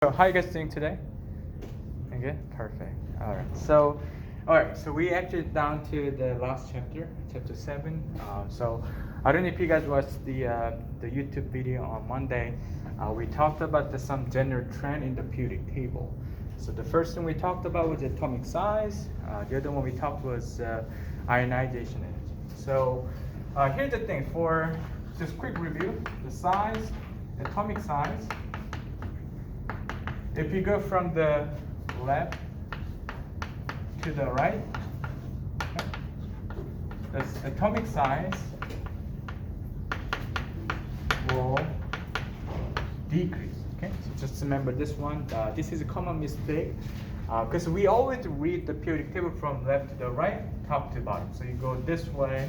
So how you guys doing today? Okay, perfect. All right. So we actually down to the last chapter, chapter 7. So I don't know if you guys watched the YouTube video on Monday. We talked about some general trend in the periodic table. So the first thing we talked about was atomic size. The other one we talked was ionization energy. So here's the thing. For just quick review, the size, atomic size. If you go from the left to the right, okay, the atomic size will decrease. Okay, so just remember this one. This is a common mistake because we always read the periodic table from left to the right, top to bottom. So you go this way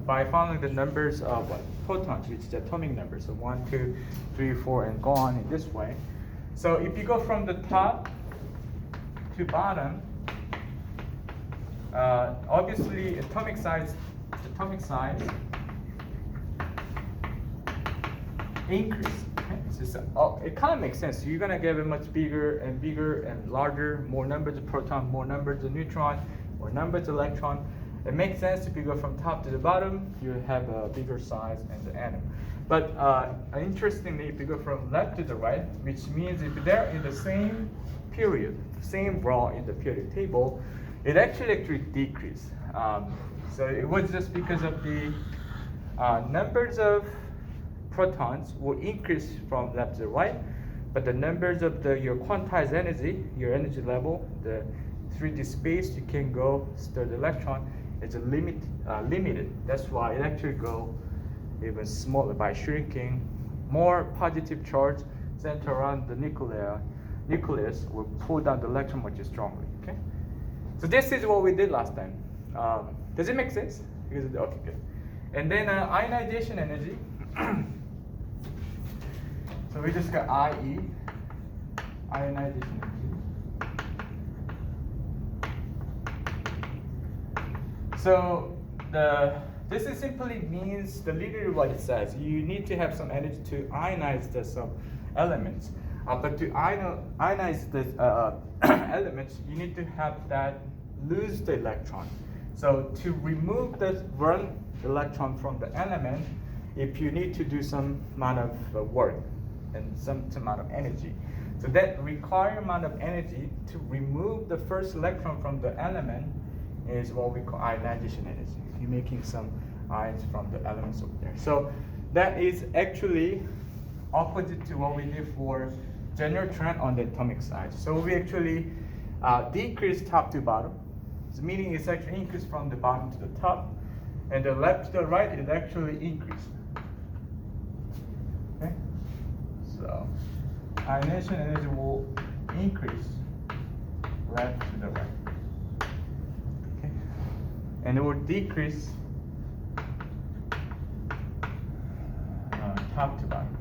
by following the numbers of protons, which is the atomic number. So 1, 2, 3, 4, and go on in this way. So if you go from the top to bottom, obviously atomic size increase. Okay? So it kind of makes sense. You're gonna get a much bigger and larger, more numbers of proton, more numbers of neutron, more numbers of electron. It makes sense if you go from top to the bottom, you have a bigger size in the atom. But interestingly, if you go from left to the right, which means if they're in the same period, same row in the periodic table, it actually decreases. So it was just because of the numbers of protons will increase from left to the right, but the numbers of your quantized energy, your energy level, the 3D space you can go store the electron, it's limited. That's why it actually go even smaller by shrinking. More positive charge centered around the nucleus will pull down the electron much strongly. Okay, so this is what we did last time. Does it make sense? Okay, good. And then ionization energy. So we just got IE, ionization energy. So this is simply means literally what it says. You need to have some energy to ionize some elements. But to ionize the elements, you need to have that lose the electron. So to remove the one electron from the element, if you need to do some amount of work and some amount of energy. So that require amount of energy to remove the first electron from the element is what we call ionization energy. You're making some ions from the elements over there. So that is actually opposite to what we did for general trend on the atomic size. So we actually decrease top to bottom. So meaning it's actually increased from the bottom to the top, and the left to the right it actually increased. Okay, so ionization energy will increase left to the right. And it will decrease top to bottom.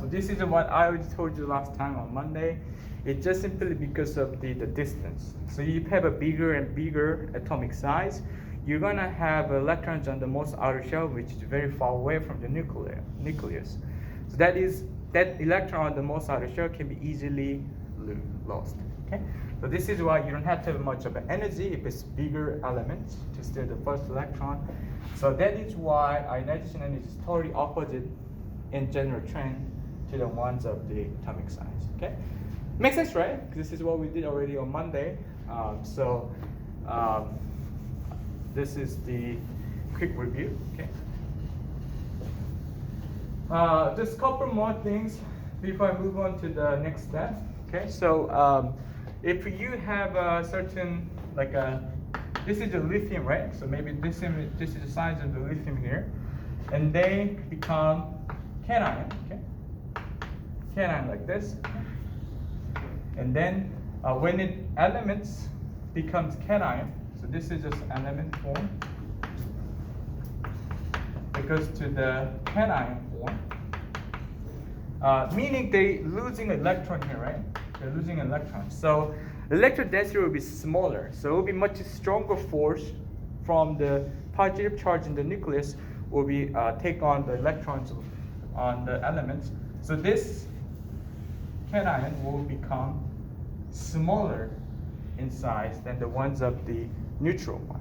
So this is what I already told you last time on Monday. It's just simply because of the distance. So if you have a bigger and bigger atomic size, you're gonna have electrons on the most outer shell, which is very far away from the nucleus. So that electron on the most outer shell can be easily lost. Okay. So this is why you don't have to have much of an energy if it's bigger elements to steal the first electron. So that is why ionization energy is totally opposite in general trend to the ones of the atomic size. Okay, makes sense, right? This is what we did already on Monday. This is the quick review. Okay. Just a couple more things before I move on to the next step. Okay, so if you have a certain this is the lithium, right? So maybe this is the size of the lithium here, and they become cation. Okay, cation like this, and then when elements becomes cation, so this is just element form. It goes to the cation form, meaning they losing electron here, right? They're losing electrons. So electron density will be smaller. So it will be much stronger force from the positive charge in the nucleus will be take on the electrons on the elements. So this cation will become smaller in size than the ones of the neutral one.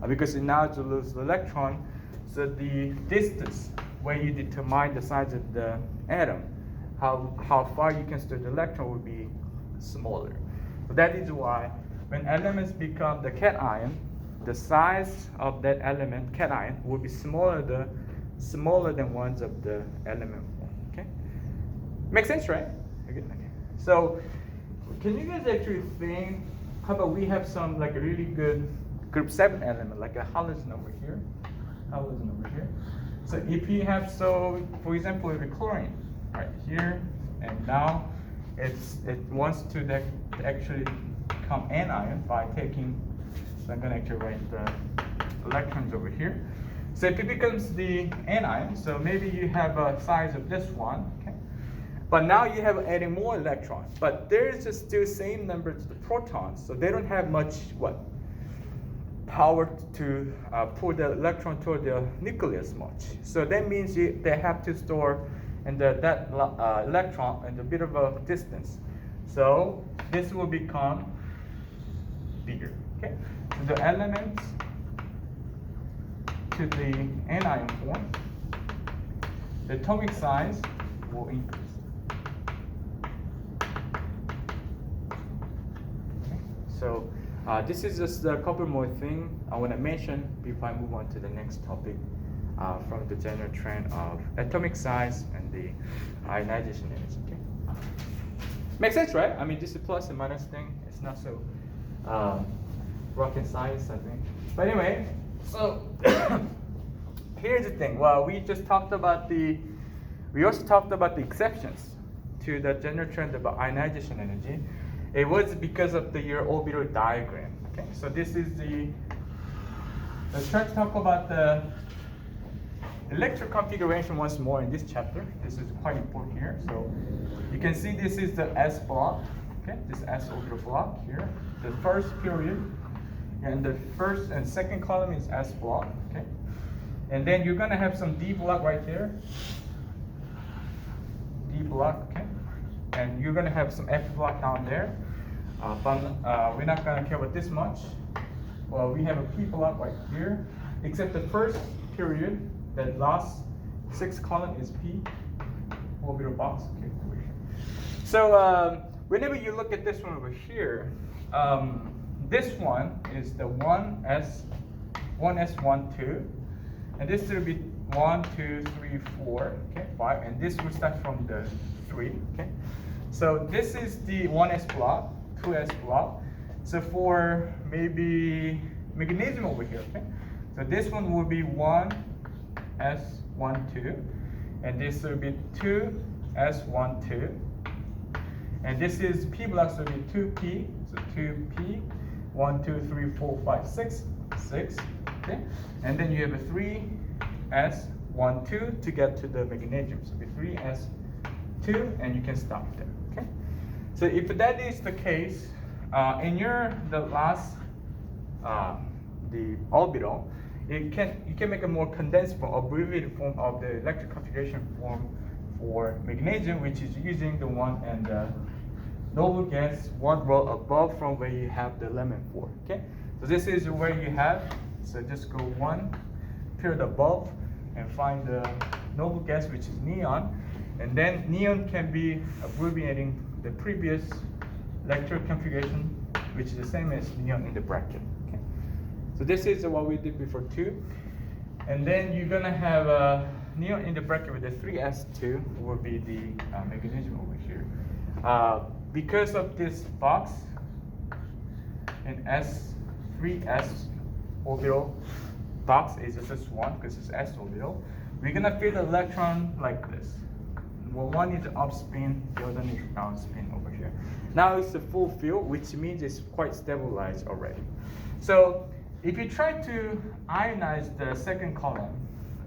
Because now to lose the electron, so the distance where you determine the size of the atom, how far you can store the electron will be smaller. So that is why when elements become the cation, the size of that element cation will be smaller than ones of the element form. Okay, makes sense, right? Okay. So can you guys actually think? How about we have some like a really good group 7 element, like a halogen over here, So if you have, so for example, the chlorine right here, and now it wants to actually become anion by taking. So I'm going to actually write the electrons over here. So if it becomes the anion, so maybe you have a size of this one, okay? But now you have adding more electrons, but there is just still same number to the protons, so they don't have much power to pull the electron toward the nucleus much. So that means they have to store and that electron in a bit of a distance. So this will become bigger. Okay, so the elements to the anion form, the atomic size will increase. Okay. So this is just a couple more things I want to mention before I move on to the next topic from the general trend of atomic size and the ionization energy. Okay. Makes sense, right? I mean, this is plus and minus thing. It's not so rocket science, I think. But anyway, so here's the thing. Well, we also talked about the exceptions to the general trend about ionization energy. It was because of your orbital diagram. Okay, so this is let's try to talk about the electron configuration once more in this chapter. This is quite important here. So you can see this is the S block. Okay, this S orbital block here. The first period, and the first and second column is S block. Okay, and then you're gonna have some D block right there. D block. Okay. And you're going to have some F block down there. But we're not going to care about this much. Well, we have a P block right here, except the first period, that last 6th column is P, orbital box. Okay, over here. So whenever you look at this one over here, this one is the 1S, 1S1, 2. And this will be 1, 2, 3, 4, okay, 5. And this will start from the 3, okay. So this is the 1s block, 2s block. So for maybe magnesium over here, okay. So this one will be 1s1 2, and this will be 2s1 2, and this is p block, so it'll be 2p, so 2p, 1 2 3 4 5 6, okay. And then you have a 3s1 2 to get to the magnesium, so it'll be 3s2, and you can stop there. Okay, so if that is the case, in the last the orbital, you can make a more condensed form, abbreviated form of the electric configuration form for magnesium, which is using the one and the noble gas one row above from where you have the element 4. Okay, so this is where you have. So just go one period above and find the noble gas, which is neon. And then neon can be abbreviating the previous electric configuration, which is the same as neon in the bracket. Okay. So this is what we did before 2. And then you're going to have neon in the bracket with the 3s2 will be the magnesium over here. Because of this box in S3s orbital box is just 1 because it's s orbital, we're going to fill the electron like this. Well, one is up spin, the other is down spin over here. Now it's a full fill, which means it's quite stabilized already. So if you try to ionize the second column,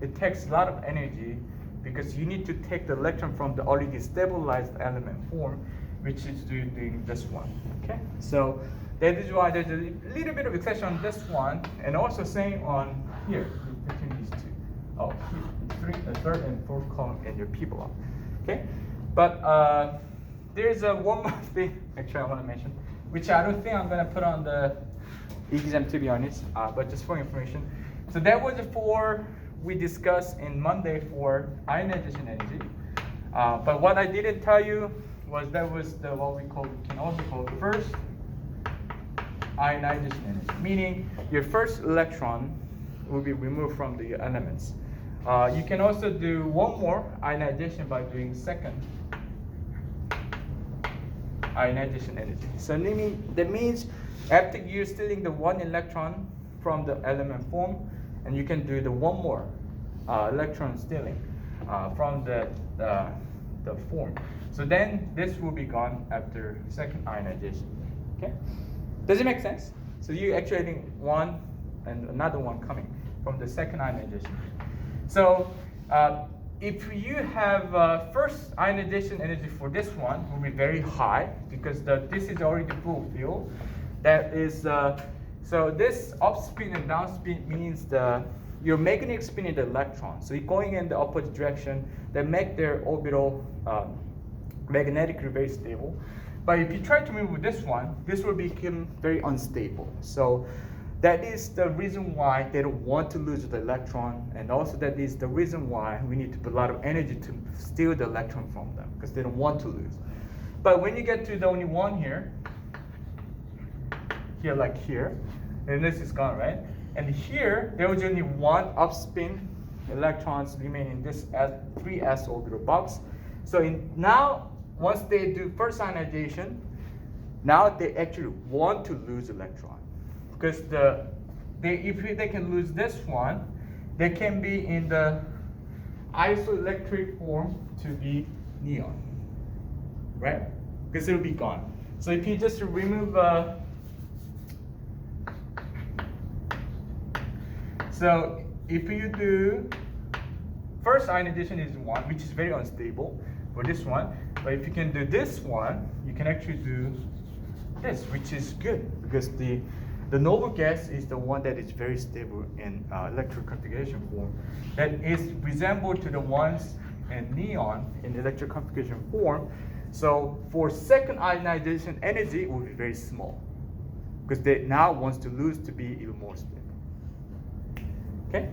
it takes a lot of energy because you need to take the electron from the already stabilized element form, which is doing this one. Okay, so that is why there's a little bit of exception on this one, and also same on here between these two. Oh, third and fourth column in your P block. Okay, but there's one more thing actually I want to mention, which I don't think I'm gonna put on the exam to be honest, but just for information. So that was for we discussed in Monday for ionization energy. But what I didn't tell you was that was the what we can also call first ionization energy, meaning your first electron will be removed from the elements. You can also do one more ionization by doing second ionization energy. So that means after you're stealing the one electron from the element form, and you can do the one more electron stealing from the form. So then this will be gone after second ionization. Okay, does it make sense? So you actually getting one and another one coming from the second ionization. So if you have first ionization energy for this one will be very high because this is already full field. That is so this upspin and downspin means your magnetic spin in the electron. So you're going in the opposite direction that make their orbital magnetically very stable. But if you try to remove this one, this will become very unstable. So that is the reason why they don't want to lose the electron, and also that is the reason why we need to put a lot of energy to steal the electron from them, because they don't want to lose. But when you get to the only one here like here, and this is gone, right? And here, there was only one upspin electrons remain in this 3s orbital box. So now, once they do first ionization, now they actually want to lose electron. Because if they can lose this one, they can be in the isoelectric form to be neon, right? Because it'll be gone. So if you just remove, so if you do first ionization is one, which is very unstable for this one. But if you can do this one, you can actually do this, which is good because the noble gas is the one that is very stable in electric configuration form. That is resembled to the ones in neon in electric configuration form. So for second ionization energy, it will be very small because they now wants to lose to be even more stable. Okay.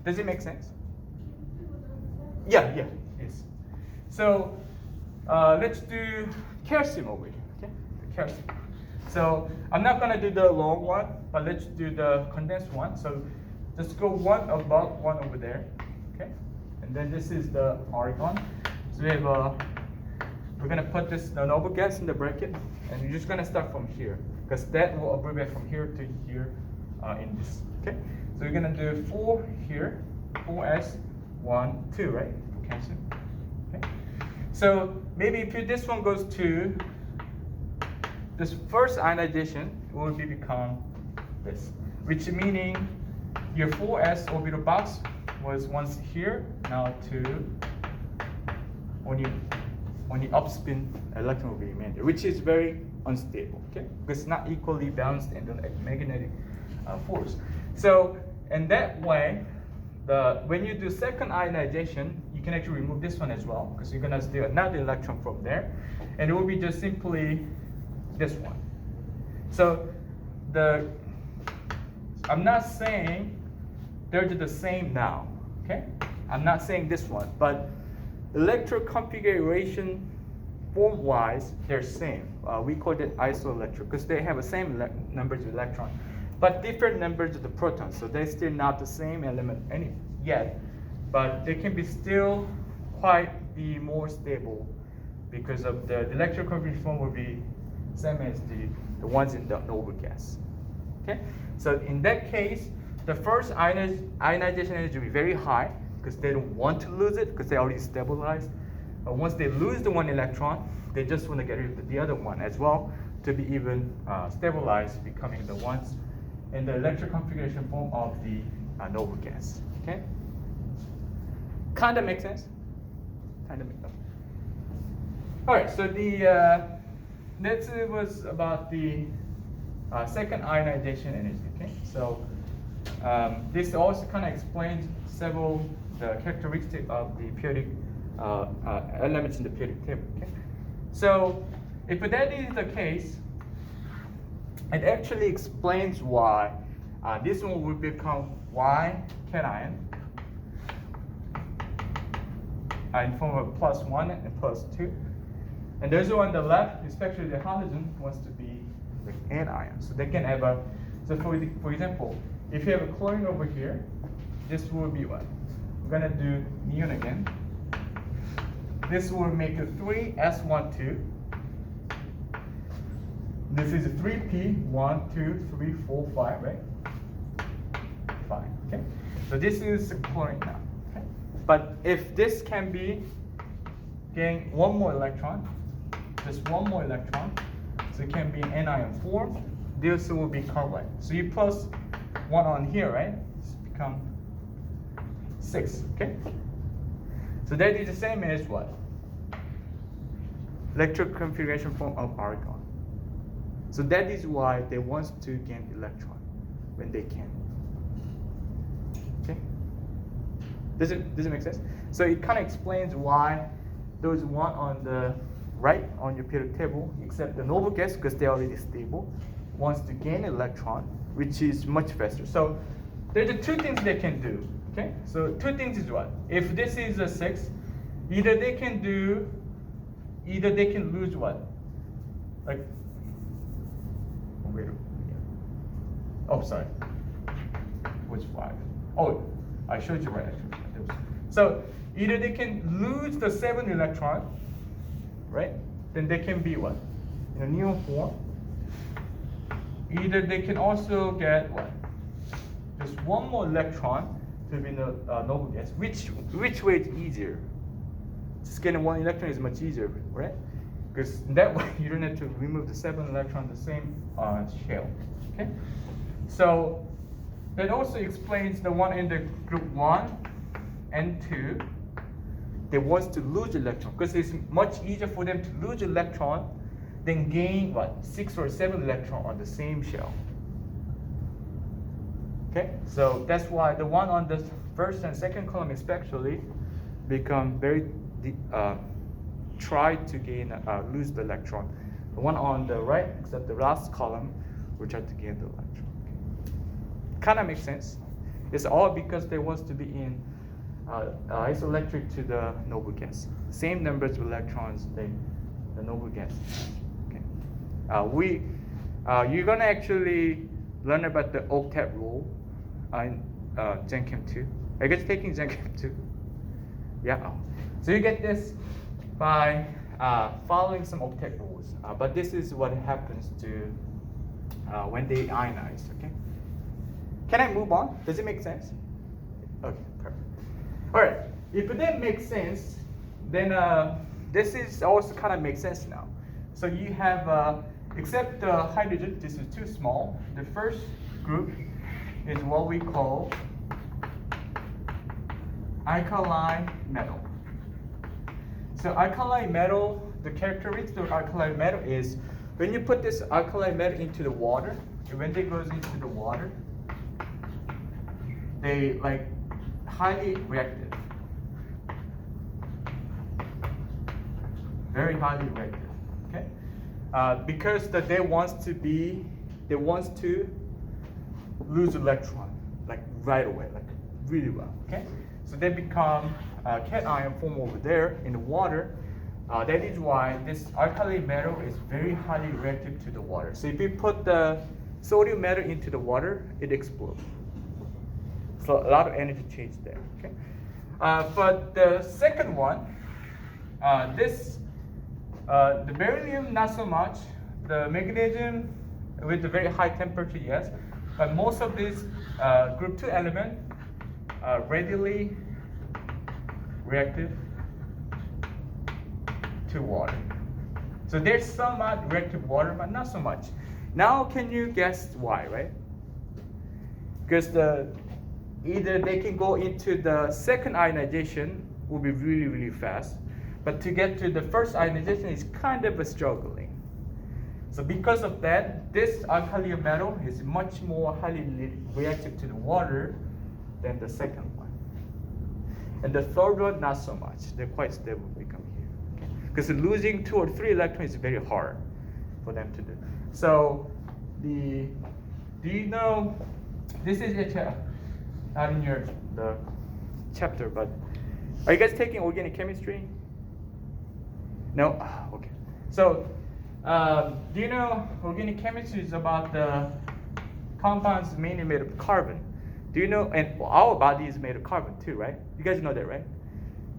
Does it make sense? Yeah, yes. So let's do calcium over here. Okay, calcium. So I'm not gonna do the long one, but let's do the condensed one. So just go one above, one over there. Okay, and then this is the argon. So we have we're gonna put the noble gas in the bracket, and you're just gonna start from here because that will abbreviate from here to here in this. Okay, so we're gonna do 4 here, 4s, 1, 2, right? For calcium. Okay, so maybe if this one goes to this first ionization, it will become this, which meaning your 4s orbital box was once here, now to only upspin electron will be remainder, which is very unstable, okay? Because it's not equally balanced in the magnetic force. So in that way, when you do second ionization, you can actually remove this one as well, because you're gonna steal another electron from there, and it will be just simply this one. So I'm not saying they're the same now, okay? I'm not saying this one, but electron configuration form-wise, they're same. We call it isoelectric because they have the same numbers of electrons, but different numbers of the protons. So they're still not the same element yet, but they can be still quite be more stable because of the electron configuration form will be same as the ones in the noble gas. Okay, so in that case, the first ionization energy will be very high because they don't want to lose it because they already stabilized. But once they lose the one electron, they just want to get rid of the other one as well to be even stabilized, becoming the ones in the electric configuration form of the noble gas. Okay, kind of makes sense. Kind of makes sense. All right, so next was about the second ionization energy. Okay, so This also kind of explains several the characteristics of the periodic elements in the periodic table. Okay? So if that is the case, it actually explains why this one will become Y cation in form of +1 and +2. And those on the left, especially the halogen, wants to be like anion. So they can have a, so for example, if you have a chlorine over here, this will be what? We're gonna do neon again. This will make a 3s12. This is a 3p, 1, 2, 3, 4, 5, right? 5, okay? So this is chlorine now, okay? But if this can be gain one more electron, just one more electron, so it can be an anion form, this will be carbide. So you plus 1 on here, right? It's become 6, okay? So that is the same as what? Electric configuration form of argon. So that is why they want to gain electron when they can. Okay? Does it make sense? So it kind of explains why those one on the right on your periodic table, except the noble gas, because they're already stable, wants to gain electron, which is much faster. So there's two things they can do. Okay? So two things is what? If this is a 6, either they can lose what? Like, wait. Oh, sorry. Which 5? Oh, I showed you right actually. So either they can lose the 7 electron, right? Then they can be what? In a neon form. Either they can also get what? Just one more electron to be in the noble gas. Which way is easier? Just getting one electron is much easier, right? Because that way you don't have to remove the 7 electron in the same shell. Okay? So that also explains the one in the group 1 and 2. They want to lose electron because it's much easier for them to lose electron than gain what? 6 or 7 electron on the same shell. Okay? So that's why the one on the first and second column especially become very try to gain lose the electron. The one on the right, except the last column, will try to gain the electron. Okay. Kind of makes sense. It's all because they want to be in isoelectric to the noble gas. Same numbers of electrons the noble gas. Okay. You're gonna actually learn about the octet rule in Gen Chem 2. Are you guys taking Gen Chem 2? Yeah. So you get this by following some octet rules. But this is what happens to when they ionize. Okay. Can I move on? Does it make sense? Okay, perfect. All right. If that makes sense, then this is also kind of makes sense now. So you have, except the hydrogen, this is too small. The first group is what we call alkali metal. So alkali metal, the characteristic of alkali metal is when you put this alkali metal into the water, when it goes into the water, they like highly reactive. Very highly reactive. Okay? Because they want to lose electron like right away, like really well. Okay? So they become cation form over there in the water. That is why this alkali metal is very highly reactive to the water. So if you put the sodium metal into the water, it explodes. So a lot of energy change there. Okay. But the second one, the beryllium not so much. The magnesium with a very high temperature, yes. But most of these group 2 elements are readily reactive to water. So there's somewhat reactive water, but not so much. Now can you guess why, right? Because either they can go into the second ionization will be really, really fast. But to get to the first ionization is kind of a struggling. So because of that, this alkali metal is much more highly reactive to the water than the second one. And the third one, not so much. They're quite stable become here. Because losing 2 or 3 electrons is very hard for them to do. So do you know, this is not in the chapter, but are you guys taking organic chemistry? No? Okay. So do you know organic chemistry is about the compounds mainly made of carbon? Do you know, and our body is made of carbon too, right? You guys know that, right?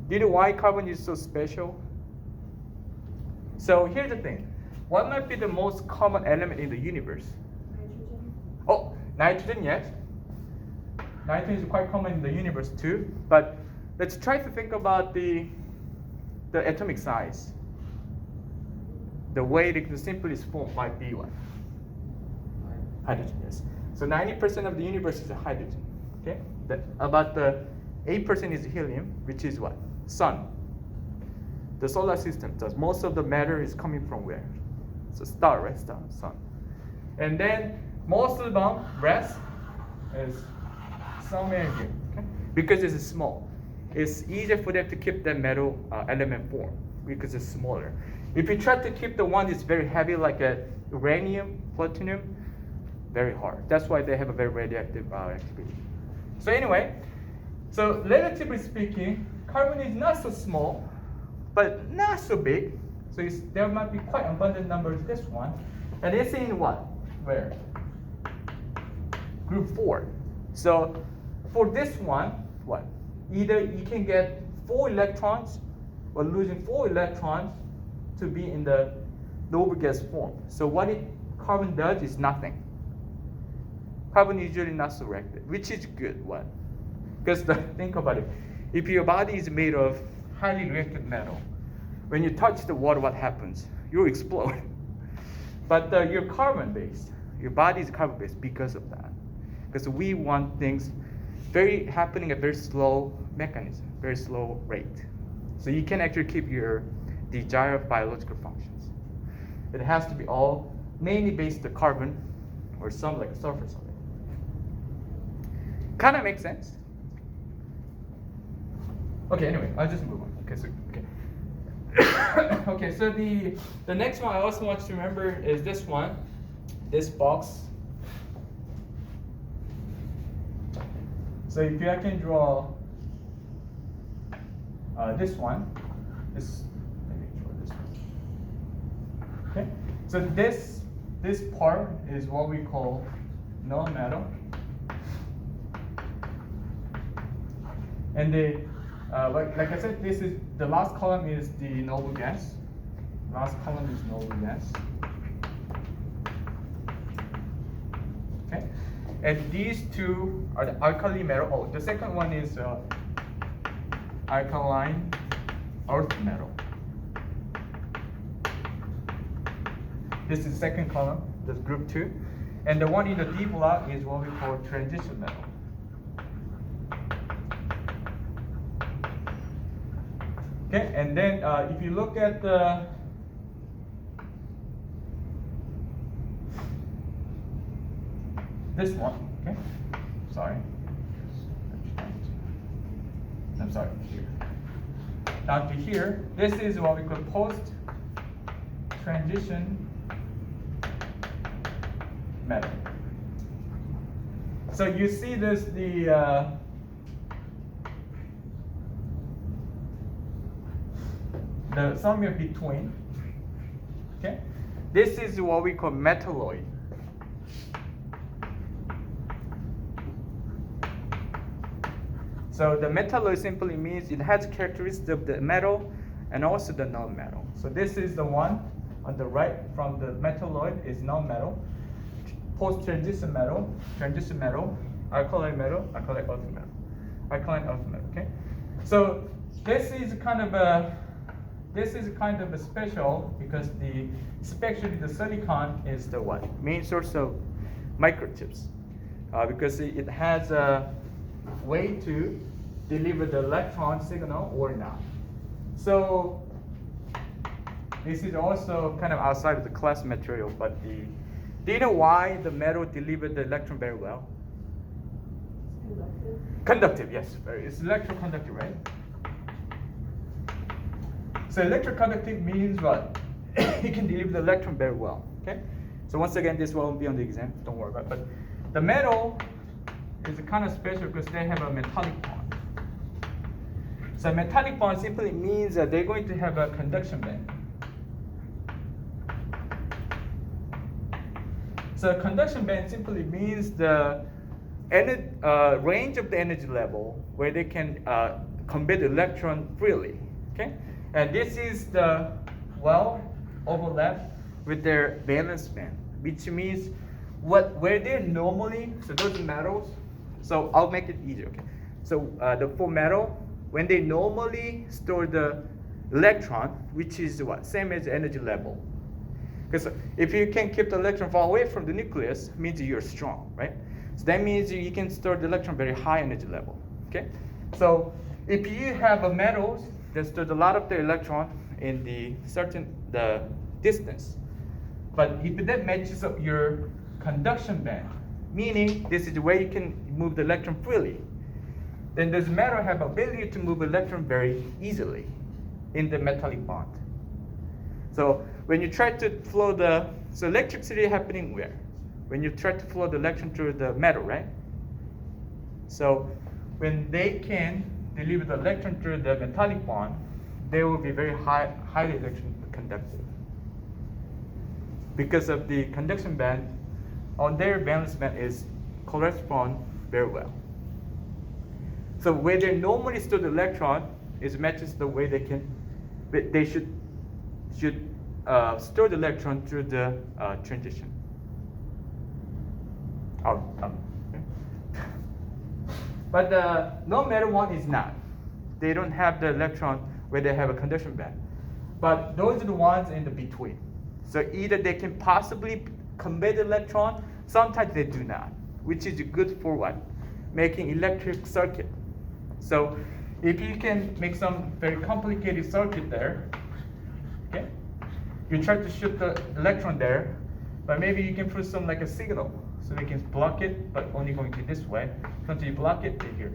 Do you know why carbon is so special? So here's the thing. What might be the most common element in the universe? Nitrogen. Oh, nitrogen, yes. Nitrogen is quite common in the universe too. But let's try to think about the atomic size. The way the simplest form might be what? Hydrogen, yes. So 90% of the universe is hydrogen. Okay? About the 8% is helium, which is what? Sun. The solar system does. Most of the matter is coming from where? It's a star, right? Star, sun. And then most of the rest is somewhere here. Okay? Because it's small. It's easier for them to keep the metal element form because it's smaller. If you try to keep the one that's very heavy, like uranium, plutonium, very hard. That's why they have a very radioactive activity. So anyway, so relatively speaking, carbon is not so small, but not so big. So there might be quite abundant numbers this one. And it's in what? Where? Group 4. So for this one, what? Either you can get 4 electrons or losing 4 electrons to be in the noble gas form. So what carbon does is nothing. Carbon is usually not so reactive, which is good. What? Because think about it. If your body is made of highly reactive metal, when you touch the water, what happens? You explode. But you're carbon-based. Your body is carbon-based because of that. Because we want things happening at a very slow mechanism, very slow rate. So you can actually keep your desired biological functions. It has to be all mainly based on carbon or some like sulfur something. Kind of makes sense. Okay, anyway, I'll just move on. Okay, so the next one I also want you to remember is this one, this box. So if I can draw this one, let me draw this one. Okay, so this part is what we call non-metal, and like I said, this is the last column is the noble gas. Last column is noble gas. Okay, and these two are the alkali metal. Oh, the second one is alkaline earth metal. This is the second column, that's group 2. And the one in the D block is what we call transition metal. Okay, and then if you look at this one, okay, sorry. I'm sorry, here. Down to here, this is what we call post-transition metal. So you see this, the somewhere between, okay? This is what we call metalloid. So the metalloid simply means it has characteristics of the metal and also the non-metal. So this is the one on the right from the metalloid is non-metal. Post-transition metal, alkaline metal, alkaline earth metal, okay? So this is kind of a special because especially the silicon is the what? Main source of microchips. Because it has a way to deliver the electron signal or not. So This is also kind of outside of the class material, but do you know why the metal delivers the electron very well? Conductive. Conductive, yes. It's electroconductive, right? So electroconductive means what? It can deliver the electron very well. Okay. So once again, this won't be on the exam. Don't worry about it. But the metal is kind of special because they have a metallic bond. So metallic bond simply means that they're going to have a conduction band. So conduction band simply means the range of the energy level where they can convey the electron freely. Okay, and this is the overlap with their valence band, which means where they normally, so those metals. So I'll make it easier. Okay, so for metal, when they normally store the electron, which is what same as energy level. Because if you can keep the electron far away from the nucleus, means you're strong, right? So that means you can store the electron very high energy level. Okay, so if you have a metals that stores a lot of the electron in the distance, but if that matches up your conduction band, meaning this is where you can move the electron freely, then this metal have ability to move electron very easily in the metallic bond. So when you try to flow so electricity happening where? When you try to flow the electron through the metal, right? So when they can deliver the electron through the metallic bond, they will be very highly electron conductive. Because of the conduction band on their valence band is correspond very well. So where they normally store the electron is matches the way they should store the electron through the transition. But the non-metal one is not. They don't have the electron where they have a conduction band. But those are the ones in the between. So either they can possibly convey the electron, sometimes they do not, which is good for what? Making electric circuit. So if you can make some very complicated circuit there, okay, you try to shoot the electron there, but maybe you can put some like a signal, so they can block it, but only going to this way. Until you block it, they here.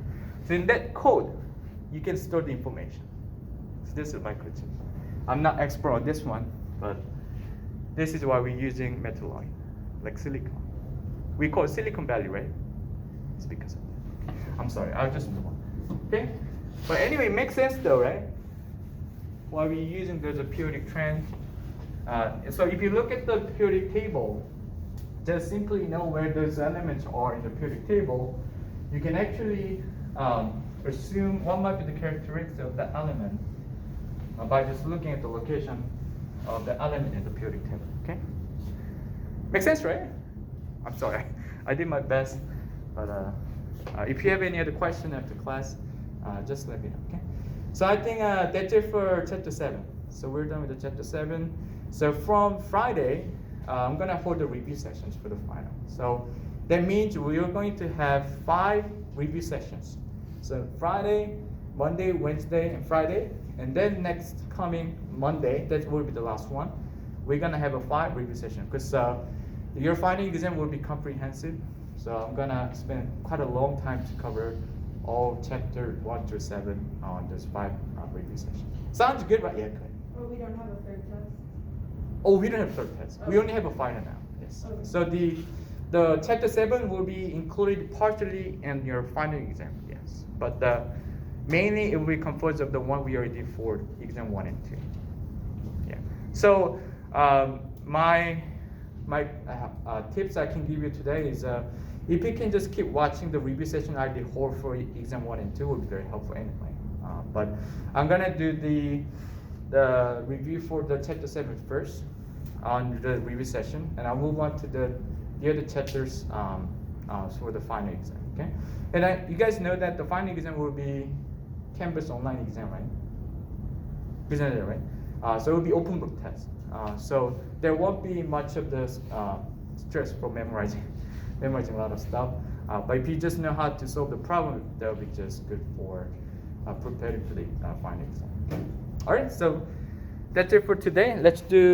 So in that code, you can store the information. So this is microchip. I'm not expert on this one, but this is why we're using metal alloy, like silicon. We call it Silicon Valley, right? It's because of that. I'm sorry, I'll just move on. Okay? But anyway, it makes sense though, right? Why we're using there's a periodic trend. So if you look at the periodic table, just simply know where those elements are in the periodic table, you can actually assume what might be the characteristic of that element by just looking at the location of the element in the periodic table. Okay? Makes sense, right? I'm sorry, I did my best, but if you have any other question after class, just let me know. Okay? So I think that's it for chapter 7. So we're done with the chapter 7. So from Friday, I'm gonna hold the review sessions for the final. So that means we are going to have 5 review sessions. So Friday, Monday, Wednesday, and Friday, and then next coming Monday, that will be the last one. We're gonna have a 5 review session because your final exam will be comprehensive. So I'm gonna spend quite a long time to cover all chapter 1 through 7 on those 5 review sessions. Sounds good, right? Yeah, good. Or we don't have a third test? Oh, we don't have a third test. Okay. We only have a final now. Yes. Okay. So the chapter 7 will be included partially in your final exam. Yes. But mainly it will be composed of the one we already did for exam 1 and 2. Yeah. So my tips I can give you today is if you can just keep watching the review session I did hold for exam 1 and 2 will be very helpful anyway. But I'm gonna do the review for the chapter 7 first on the review session, and I'll move on to the other chapters for the final exam. Okay, and you guys know that the final exam will be Canvas online exam, right? Isn't it right? So it will be open book test. So there won't be much of the stress for memorizing a lot of stuff. But if you just know how to solve the problem, that will be just good for preparing for the final exam. Okay? All right. So that's it for today. Let's do